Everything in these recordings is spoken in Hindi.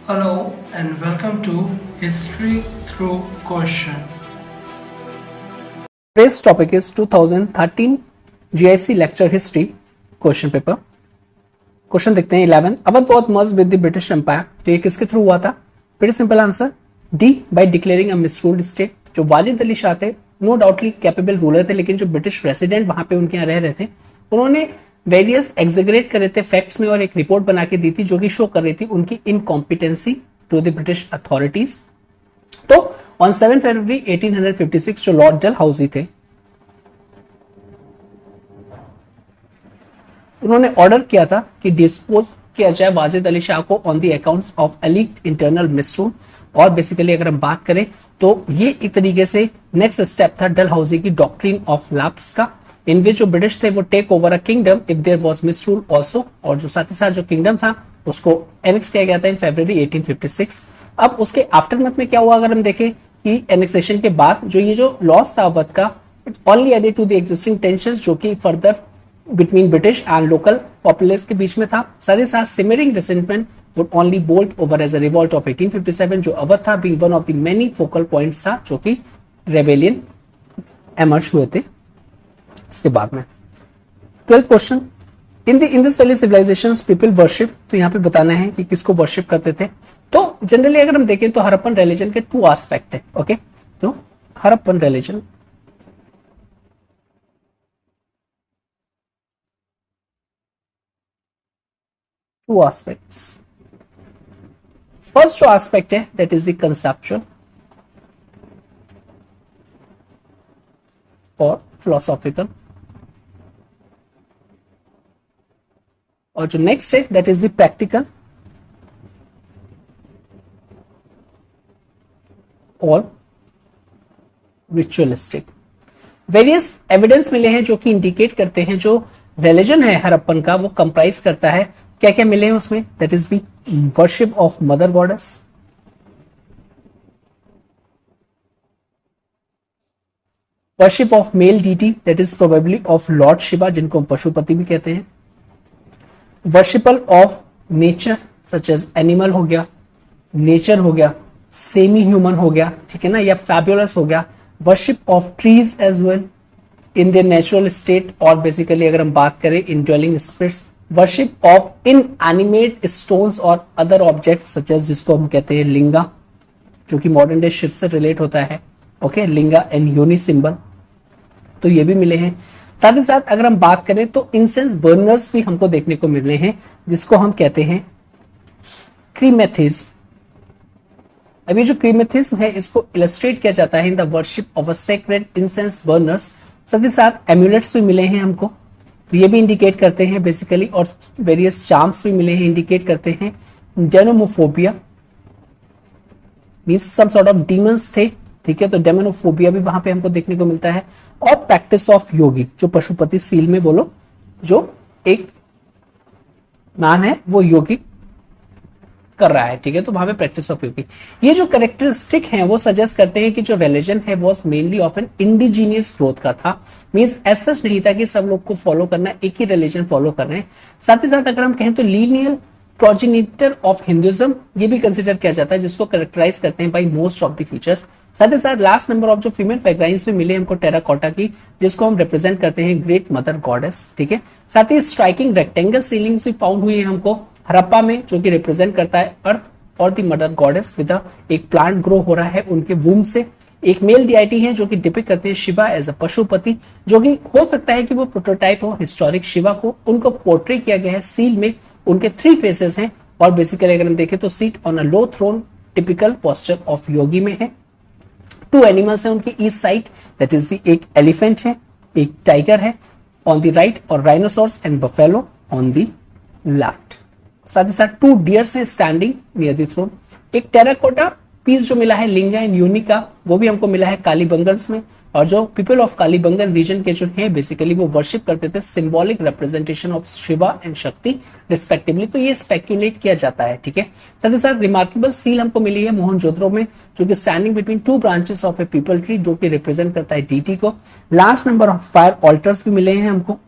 Hello and welcome to History Through Question. Today's topic is 2013 GIC Lecture History question paper. Question देखते हैं 11। Awadh was merged with the British empire. तो ये किसके थ्रू हुआ था? Very simple answer D, by declaring a misruled state. जो वाजिद अली शाह थे नो डाउटली कैपेबल रूलर थे, लेकिन जो ब्रिटिश रेसिडेंट वहां पे उनके यहाँ रह रहे थे उन्होंने वेरियस एग्जेगरेट करे थे फैक्ट्स में और एक रिपोर्ट बना के दी थी जो कि शो कर रही थी उनकी incompetency to the British authorities. तो ऑन 7 फरवरी 1856 जो लॉर्ड डलहौजी थे उन्होंने ऑर्डर किया था कि डिस्पोज किया जाए वाजिद अली शाह को on the accounts of alleged internal misrule. और बेसिकली अगर हम बात करें तो ये एक तरीके से नेक्स्ट स्टेप था डलहौजी की डॉक्ट्रिन ऑफ लैप्स का, इन विच जो ब्रिटिश थे वो take over a kingdom if there was misrule also. और जो साथ ही साथ जो किंगडम था उसको एनेक्स किया गया था इन फरवरी 1856। अब उसके आफ्टरमैथ में क्या हुआ अगर हम देखें कि एनेक्सेशन के बाद जो ये जो लॉस था अवध का, it only added to the existing tensions जो कि further between British and local populace के बीच में था। साथ ही साथ simmering resentment would only bolt over as a revolt of 1857 जो अवध था being one of the many focal points था जो कि रेबेलियन एमर्ज हुए थे इसके बाद में। 12th question, in this valley civilisations people worship. तो यहाँ पे बताना है कि किसको वर्शिप करते थे। तो जनरली अगर हम देखें तो हड़प्पन रिलीजन के टू एस्पेक्ट है। ओके, तो Harappan religion two aspects. First जो aspect है that is the conceptual और philosophical, और जो next है that is the practical और ritualistic. वेरियस एविडेंस मिले हैं जो कि इंडिकेट करते हैं जो रिलीजन है हड़प्पन का वो कंप्राइज करता है क्या क्या मिले हैं उसमें, that is the worship of mother goddess, worship of male deity that is probably of lord Shiva जिनको हम पशुपति भी कहते हैं, worship of nature such as animal हो गया, नेचर हो गया, सेमी ह्यूमन हो गया, ठीक है ना, या फैबुलस हो गया, worship of trees as well in their natural state, और बेसिकली अगर हम बात करें indwelling spirits, worship of inanimate stones और अदर ऑब्जेक्ट सच एज जिसको हम कहते हैं लिंगा जो कि मॉडर्न डे शिव से रिलेट होता है। Okay, Linga and uni symbol, तो ये भी मिले हैं। साथ ही साथ अगर हम बात करें तो इंसेंस बर्नर्स भी हमको देखने को मिल रहे हैं जिसको हम कहते हैं क्रीमेथिज्म। अब ये जो क्रीमेथिज्म है इसको इलस्ट्रेट किया जाता है in the worship of a sacred incense burners. साथ ही साथ एम्यूलेट्स भी मिले हैं हमको, तो ये भी इंडिकेट करते हैं बेसिकली, और वेरियस चार्म्स भी मिले हैं इंडिकेट करते हैं demonophobia means some sort of demons थे, ठीक है, तो डेमोनोफोबिया भी वहां पे हमको देखने को मिलता है। और प्रैक्टिस ऑफ योगी जो पशुपति सील में वो लोग जो एक मैन है वो योगी कर रहा है, ठीक है, तो वहां पे प्रैक्टिस ऑफ योगी। ये जो कैरेक्टरिस्टिक हैं वो सजेस्ट करते हैं कि जो रिलीजन है वो mainly of N indigenous growth का था, मींस ऐसा सच नहीं था कि सब लोग को फॉलो करना है, एक ही रिलीजन फॉलो कर रहे हैं। साथ ही साथ अगर हम कहें तो लीनियल प्रोजेनिटर ऑफ हिंदुइज्म ये भी कंसिडर किया जाता है जिसको कैरेक्टराइज करते हैं by most of the features. साथ ही साथ लास्ट नंबर ऑफ जो फीमेल फेग्राइंस भी मिले हमको टेराकोटा की जिसको हम रिप्रेजेंट करते हैं ग्रेट मदर गॉडेस, ठीक है। साथ ही स्ट्राइकिंग रेक्टेंगल सीलिंग्स भी फाउंड हुई है हमको हड़प्पा में जो कि रिप्रेजेंट करता है अर्थ और द मदर गॉडेस विद एक प्लांट ग्रो हो रहा है उनके वूम से। एक मेल डिआईटी है जो कि डिपिक्ट करते हैं शिवा एज अ पशुपति जो कि हो सकता है कि वो प्रोटोटाइप हो हिस्टोरिक शिवा को, उनको पोर्ट्रे किया गया है सील में, उनके 3 फेसेस हैं और बेसिकली अगर हम देखें तो seat on a low throne typical posture of yogi में है। 2 एनिमल्स हैं उनकी east side that is the एक एलिफेंट है एक टाइगर है ऑन द राइट और rhinoceros and buffalo on the left. साथ ही साथ 2 डियर्स हैं स्टैंडिंग नियर द थ्रोन। एक टेराकोटा पीस जो मिला है लिंगा एंड यूनी का वो भी हमको मिला है कालीबंगन्स में, और जो पीपल ऑफ कालीबंगन रीजन के जो है बेसिकली वो वर्शिप करते थे symbolic representation of Shiva and शक्ति रिस्पेक्टिवली, तो ये स्पेक्यूलेट किया जाता है, ठीक है। साथ ही साथ रिमार्केबल सील हमको मिली है मोहनजोदड़ो में जो कि standing between 2 branches of A people tree जो कि रिप्रेजेंट करता है डीटी को। Last number of fire alters भी मिले हैं हमको,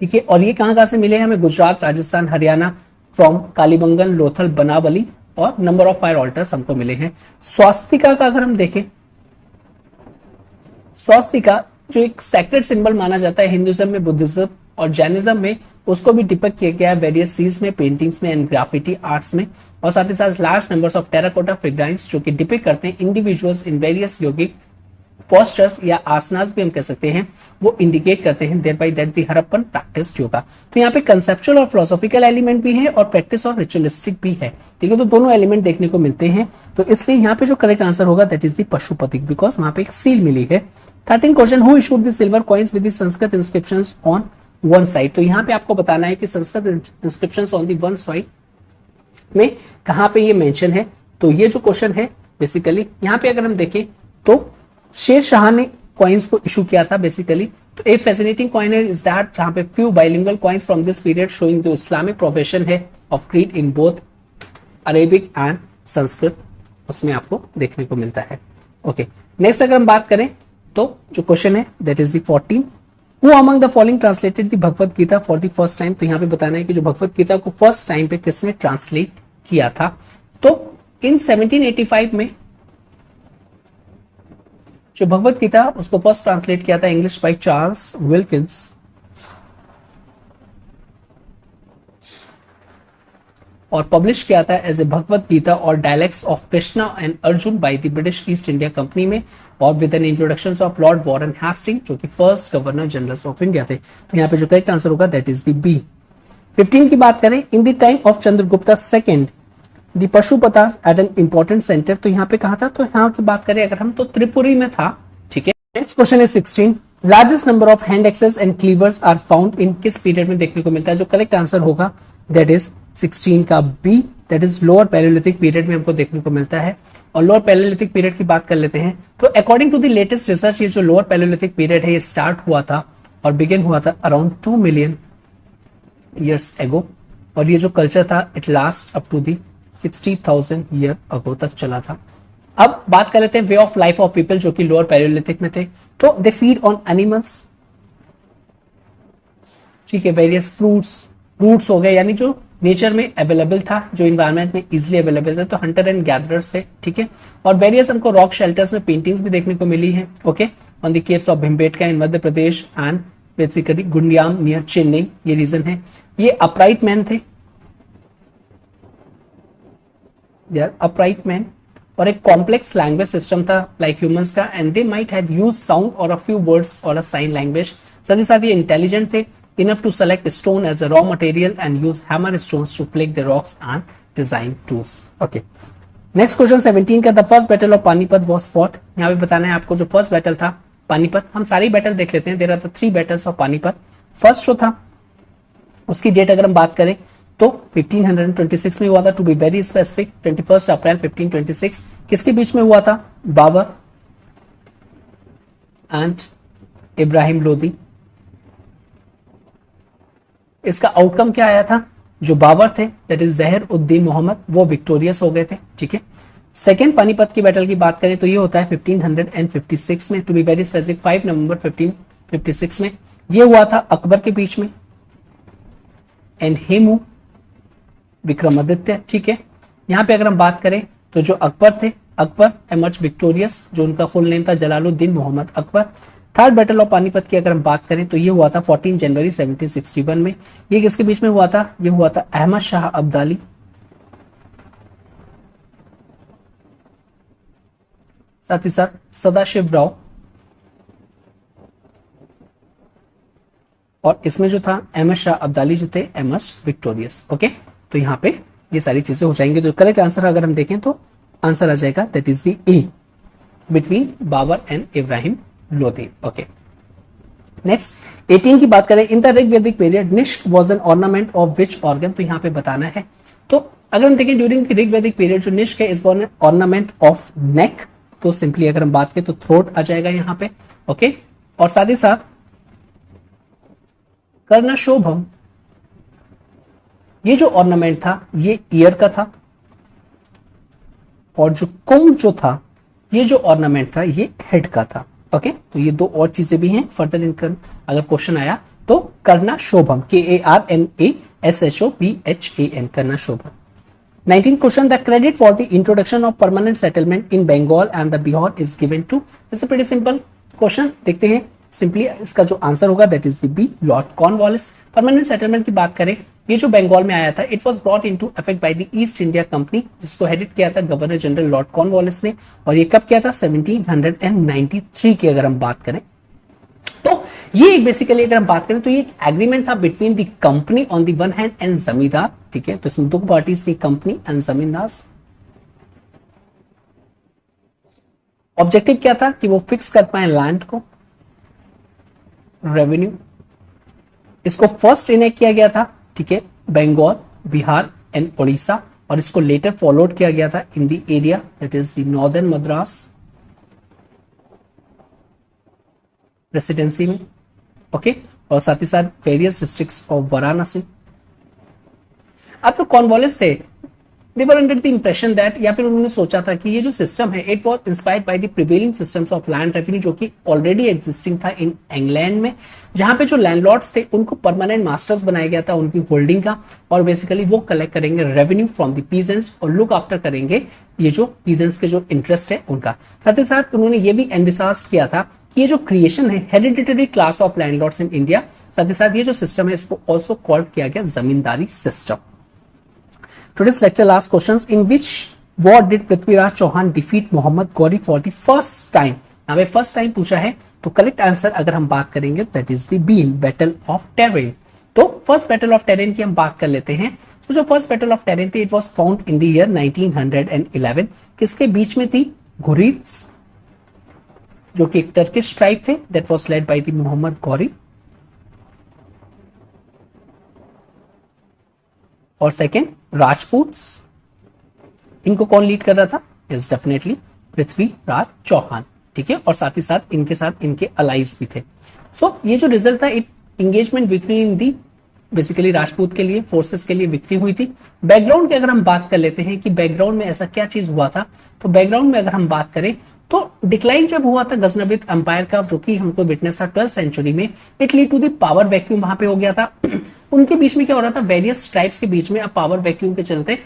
ठीक है, और ये कहां से मिले हैं हमें, गुजरात, राजस्थान, हरियाणा फ्रॉम कालीबंगन, लोथल, बनावली और नंबर ऑफ फायर ऑल्टर्स हमको मिले हैं। स्वास्तिका का अगर हम देखें, स्वास्तिका जो एक सैक्रेड सिंबल माना जाता है हिंदुइज्म में, बुद्धिज्म और जैनिज्म में, उसको भी डिपिक्ट किया गया है वेरियस सीज में, पेंटिंग्स में एंड ग्राफिटी आर्ट्स में। और साथ ही साथ लार्ज नंबर्स ऑफ टेराकोटा फिगराइंस जो कि डिपिक्ट करते हैं individuals in various yogic postures या आसनास भी हम कह सकते हैं, वो इंडिकेट करते हैं thereby that the Harappan practice yoga. तो यहाँ पे कंसेप्चुअल और फिलोसॉफिकल एलिमेंट भी है और प्रैक्टिस और रिचुअलिस्टिक भी है, ठीक है। तो दोनों एलिमेंट देखने को मिलते हैं। तो इसलिए यहाँ पे जो करेक्ट आंसर होगा दैट इज द पशुपतिक, बिकॉज वहां पे एक सील मिली है। 13 question, who issued the silver coins with the Sanskrit inscriptions on one side. तो यहाँ पे आपको बताना है कि Sanskrit inscriptions on the one side में कहां पे ये मेंशन है। तो ये जो क्वेश्चन है बेसिकली यहाँ पे अगर हम देखें तो शेर शाह ने कॉइन्स को इशू किया था बेसिकली। तो a fascinating coin is that जहां पे few bilingual coins from this period showing the Islamic profession है of creed in both Arabic and Sanskrit, उसमें आपको देखने को मिलता है। ओके, नेक्स्ट अगर हम बात करें तो जो क्वेश्चन है that is the 14, who among the following translated the Bhagavad Gita for the first time. तो यहाँ पे बताना है कि जो भगवत गीता को फर्स्ट टाइम पे किसने ट्रांसलेट किया था। तो इन 1785 में जो भगवत गीता उसको फर्स्ट ट्रांसलेट किया था इंग्लिश बाय चार्ल्स विल्किंस, और पब्लिश किया था एज ए भगवत गीता और dialects of Krishna and Arjun by the British East India Company में, और with an introduction of lord Warren Hasting जो कि first governor general of India थे। तो यहाँ पे जो करेक्ट आंसर होगा दैट इज द बी। 15 की बात करें, in the time of Chandragupta second the Pashupata at an important centre. तो यहाँ पे कहा था, तो यहाँ की बात करें अगर हम तो त्रिपुरी में था, ठीक है। नेक्स्ट क्वेश्चन है 16, largest number of hand axes and cleavers are found in किस पीरियड में देखने को मिलता है। जो करेक्ट आंसर होगा दैट इज 16 का B, that is lower palaeolithic period में हमको देखने को मिलता है। और लोअर पैलियोलिथिक पीरियड की बात कर लेते हैं तो according to the latest research ये जो लोअर पैलियोलिथिक पीरियड है ये स्टार्ट हुआ था और बिगिन हुआ था अराउंड 2 मिलियन ईयर्स एगो, और ये जो कल्चर था it last up to the 60,000 year ago तक चला था। अब बात कर लेते हैं way of life of people जो कि लोअर पैलियोलिथिक में थे। तो दे फीड ऑन एनिमल्स, ठीक है, वेरियस फ्रूट्स हो गए, यानी जो नेचर में अवेलेबल था, जो इन्वायरमेंट में इजिली अवेलेबल था। तो हंटर एंड गैदरर्स थे, ठीक है। और वेरियस हमको रॉक शेल्टर्स में पेंटिंग्स भी देखने को मिली है, okay, on the caves of Bhimbetka in Madhya Pradesh and basically Gudiyam near Chennai, ये रीजन है। ये अपराइट मैन थे, अपराइट मैन, और एक कॉम्प्लेक्स लैंग्वेज सिस्टम था लाइक ह्यूमंस का, and they might have used sound और अ फ्यू वर्ड्स और अ साइन लैंग्वेज। साथ ही साथ ये इंटेलिजेंट थे, enough to select stone as a raw material and use hammer stones to flake the rocks and design tools. Okay. Next question 17 का the first battle of Panipat was fought। यहाँ पे बताना है आपको जो फर्स्ट बैटल था पानीपत, हम सारी बैटल देख लेते हैं। There are the 3 battles of Panipat. First जो था उसकी डेट अगर हम बात करें तो 1526 में हुआ था, टू बी वेरी स्पेसिफिक 21 अप्रैल 1526। किसके बीच में हुआ था? बाबर एंड इब्राहिम लोदी। इसका आउटकम क्या आया था? जो बाबर थे दैट इज जहर उद्दीन मोहम्मद, वो विक्टोरियस हो गए थे, ठीक है। सेकेंड पानीपत की बैटल की बात करें तो ये होता है 1556 में, टू बी वेरी स्पेसिफिक 5 नवंबर 1556 में। ये हुआ था अकबर के बीच में एंड हेमू विक्रमादित्य, ठीक है। यहां पे अगर हम बात करें तो जो अकबर थे, अकबर एमर्ज विक्टोरियस, जो उनका फुल नेम था Jalaluddin Mohammad Akbar. Third battle of Panipat की अगर हम बात करें तो ये हुआ था 14 जनवरी 1761 में। ये किसके बीच में हुआ था? ये हुआ था अहमद शाह अब्दाली साथ ही साथ सदाशिव राव, और इसमें जो था अहमद शाह अब्दाली जो थे एमर्ज विक्टोरियस, ओके। तो यहाँ पे ये सारी चीजें हो जाएंगी। तो करेक्ट आंसर अगर हम देखें तो आंसर आ जाएगा that is the A, between Babar and Ibrahim Lodi, okay. Next 18 की बात करें, in the Rigvedic period nishka was an ornament of which organ. तो यहाँ पे बताना है, तो अगर हम देखें ड्यूरिंग द ऋग्वैदिक पीरियड जो निष्क है is an ornament of neck. तो सिंपली अगर हम बात करें तो थ्रोट आ जाएगा यहाँ पे, ओके। और साथ ही साथ कर्णशोभम, ये जो ऑर्नामेंट था ये ईयर का था, और जो कुंभ जो था ये जो ऑर्नामेंट था ये हेड का था, ओके। तो ये दो और चीजें भी हैं फर्दर इनकम अगर क्वेश्चन आया तो करना शोभम, KARNASHOBHAN, करना Shobham. 19th question, the credit for the introduction of permanent settlement in Bengal and the Bihar is given to, it's a pretty simple question, देखते हैं सिंपली इसका जो आंसर होगा that is the B, Lord Cornwallis. Permanent settlement की बात करें, ये जो बंगाल में आया था it was brought into effect by the East India Company, जिसको हेडेड किया था गवर्नर जनरल लॉर्ड कॉर्नवालिस ने, और ये कब किया था 1793 की अगर हम बात करें। तो ये बेसिकली अगर हम बात करें तो ये एक एग्रीमेंट था between the company on the one hand and जमींदार, ठीक है। तो इसमें दो पार्टीज थी, कंपनी एंड जमींदार। ऑब्जेक्टिव क्या था कि वो फिक्स कर पाए लैंड को, रेवेन्यू। इसको फर्स्ट इनेक्ट किया गया था, ठीक है, बंगाल, बिहार एंड उड़ीसा, और इसको लेटर फॉलोड किया गया था in the area that is the northern Madras presidency में, ओके, और साथ ही साथ वेरियस डिस्ट्रिक्ट्स ऑफ वाराणसी। अब जो कॉर्नवालिस थे they were under the impression that, या फिर उन्होंने सोचा था कि ये जो सिस्टम है it was inspired by the prevailing systems of land revenue, जो कि ऑलरेडी एग्जिस्टिंग था इन इंग्लैंड में, जहां पे जो लैंडलॉर्ड्स थे उनको परमानेंट मास्टर्स बनाया गया था उनकी होल्डिंग का, और बेसिकली वो कलेक्ट करेंगे रेवेन्यू फ्रॉम द पीजेंट्स और लुक आफ्टर करेंगे ये जो पीजेंट्स के जो इंटरेस्ट है उनका। साथ ही साथ उन्होंने ये भी एनविसाज किया था कि ये जो क्रिएशन है hereditary class of landlords in India, साथ ही साथ ये जो सिस्टम है इसको ऑल्सो कॉल्ड किया गया zamindari system. Today's lecture last questions, in which war did Prithviraj Chauhan defeat Mohammad Ghori for the first time? हमें फर्स्ट टाइम पूछा है, तो करेक्ट आंसर अगर हम बात करेंगे that is the B, battle of Tarain. तो फर्स्ट बैटल ऑफ टेरेन की हम बात कर लेते हैं। तो जो फर्स्ट बैटल ऑफ टेरेन थी it was found in the year 1911। किसके बीच में थी? घुरीद्स, जो कि एक टर्किश ट्राइब थे, that was led by the Mohammad Ghori, और सेकेंड राजपूत्स, इनको कौन लीड कर रहा था? इज डेफिनेटली पृथ्वीराज चौहान, ठीक है, और साथ ही साथ इनके अलाइज भी थे। सो ये जो रिजल्ट था, it engagement victory in the, basically Rajput के लिए, फोर्सेस के लिए विक्ट्री हुई थी। बैकग्राउंड की अगर हम बात कर लेते हैं कि बैकग्राउंड में ऐसा क्या चीज हुआ था, तो बैकग्राउंड में अगर हम बात करें तो डिक्लाइन जब हुआ था गजनविद एम्पायर का, जो कि हमको विटनेस था 12th सेंचुरी में, it lead to the power vacuum वहां पे हो गया था। उनके बीच में क्या हो रहा था, वेरियस ट्राइब्स के बीच में अब पावर वैक्यूम के चलते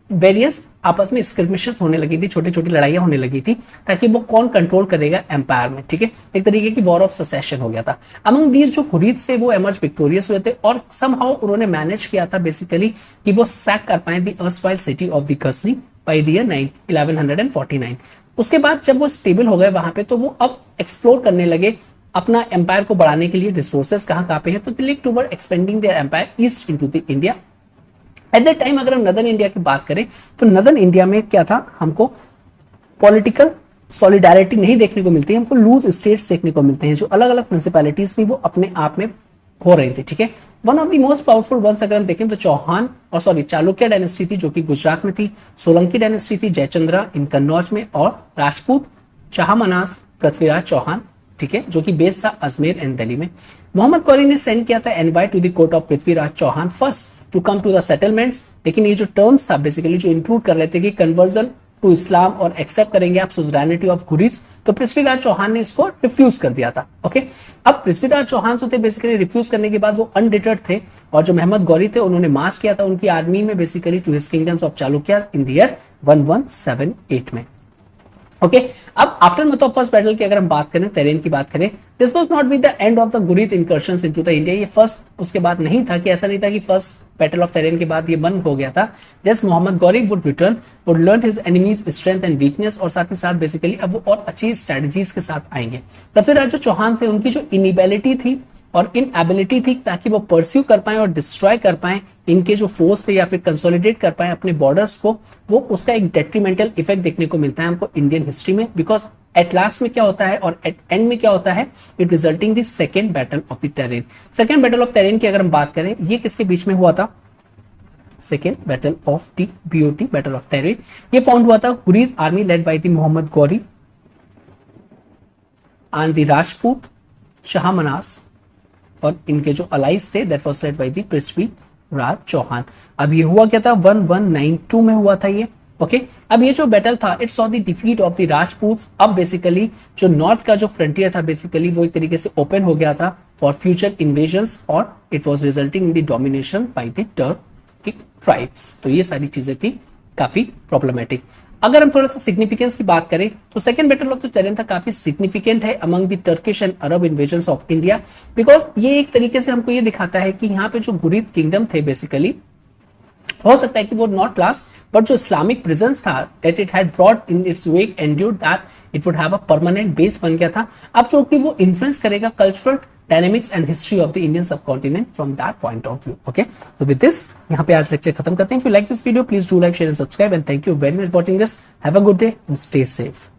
वेरियस आपस में स्क्रिमिशेस होने लगी थी, छोटी छोटी लड़ाइयां होने लगी थी, ताकि वो कौन कंट्रोल करेगा एम्पायर में, ठीक है। एक तरीके की वॉर ऑफ सेसेशन हो गया था। अमंग दीज जो घुरीद थे वो एमर्ज विक्टोरियस हुए थे, और समहाउ उन्होंने मैनेज किया था बेसिकली कि वो सैक कर पाए the erstwhile city of the Ghazni by the year 1149। उसके बाद जब वो स्टेबल हो गए वहां पे, तो वो अब एक्सप्लोर करने लगे अपना एम्पायर को बढ़ाने के लिए रिसोर्सेज कहां पे है, तो they look toward expanding their empire east into the India. At that time अगर हम नदर्न इंडिया की बात करें तो नदर्न इंडिया में क्या था, हमको पॉलिटिकल सॉलिडारिटी नहीं देखने को मिलती है, हमको लूज स्टेट्स देखने को मिलते हैं, जो अलग अलग प्रिंसिपैलिटीज थी वो अपने आप में हो रही थी, ठीक है। One of the most powerful ones अगर हम देखें तो चौहान और चालुक्य डायनेस्टी थी, जो कि गुजरात में थी, सोलंकी डायनेस्टी थी, जयचंद्रा इन कन्नौज में, और राजपूत चाहमनास पृथ्वीराज चौहान, ठीक है, जो कि बेस था अजमेर एंड दिल्ली में। मोहम्मद गौरी ने सेंड किया था envoy to the court of Prithviraj Chauhan first to come to the settlements, लेकिन ये जो टर्म्स था बेसिकली जो इंक्लूड कर लेते कि कन्वर्जन टू इस्लाम और एक्सेप्ट करेंगे आप सुजरैनिटी ऑफ घुरीद्स, तो पृथ्वीराज चौहान ने इसको रिफ्यूज कर दिया था, ओके। अब पृथ्वीराज चौहान जो थे बेसिकली रिफ्यूज करने के बाद वो अनडिटर्ड थे, और जो मोहम्मद गौरी थे उन्होंने मार्च किया था उनकी आर्मी में basically to his kingdoms of Chalukyas in the year 1178 में, ओके। अब आफ्टर मतलब फर्स्ट बैटल की अगर हम बात करें, टेरेन की बात करें, this was not with the end of the Ghurid incursions into the India. ये फर्स्ट उसके बाद नहीं था, कि ऐसा नहीं था कि फर्स्ट बैटल ऑफ टेरेन के बाद ये बंद हो गया था। Just Mohammad Ghori would return, would learn his enemies strength and weakness, और साथ ही साथ बेसिकली अब वो और अच्छी स्ट्रेटजीज के साथ आएंगे। पृथ्वीराज जो चौहान थे उनकी जो इनएबिलिटी थी और इन एबिलिटी थी ताकि वो परस्यू कर पाए और डिस्ट्रॉय कर पाए इनके जो फोर्स थे, या फिर कंसोलिडेट कर पाए अपने बॉर्डर्स को, वो उसका एक डेट्रीमेंटल इफेक्ट देखने को मिलता है हमको इंडियन हिस्ट्री में। बिकॉज एट लास्ट में क्या होता है और एट एंड में क्या होता है, it resulting the second battle of the terrain. Second battle of Tarain की अगर हम बात करें, ये किसके बीच में हुआ था? सेकेंड बैटल ऑफ द बीओटी, बैटल ऑफ टेरेन। ये फाउंड हुआ था Ghurid army led by the Mohammad Ghori and the Rajput Chahamanas, और इनके जो अलाइज थे that was led by the Prithviraj Chauhan. अब ये हुआ क्या था? 1192 में हुआ था ये, ओके अब ये जो बैटल था it saw the defeat of the Rajputs. अब बेसिकली जो नॉर्थ का जो फ्रंटियर था बेसिकली वो एक तरीके से ओपन हो गया था फॉर फ्यूचर इन्वेजन्स और it was resulting in the domination by the Turkic tribes. तो ये सारी चीजें थी काफी प्रॉब्लमेटिक। अगर हम थोड़ा सा सिग्निफिकेंस की बात करें तो second battle of the challenge था काफी सिग्निफिकेंट है among the Turkish and Arab invasions of India, because ये एक तरीके से हमको ये दिखाता है कि यहाँ पे जो गुरीद किंगडम थे बेसिकली हो सकता है कि वो नॉट लास्ट बट जो इस्लामिक प्रेजेंस था that it had brought in its wake endured that it would have a permanent base बन गया था। अब जो कि वो इन्फ्लुएंस करेगा cultural dynamics and history of the Indian subcontinent from that point of view. Okay तो विद दिस यहाँ पे आज लेक्चर खत्म करते हैं। If you like this video please do like share and subscribe and thank you very much watching this. Have a good day and stay safe.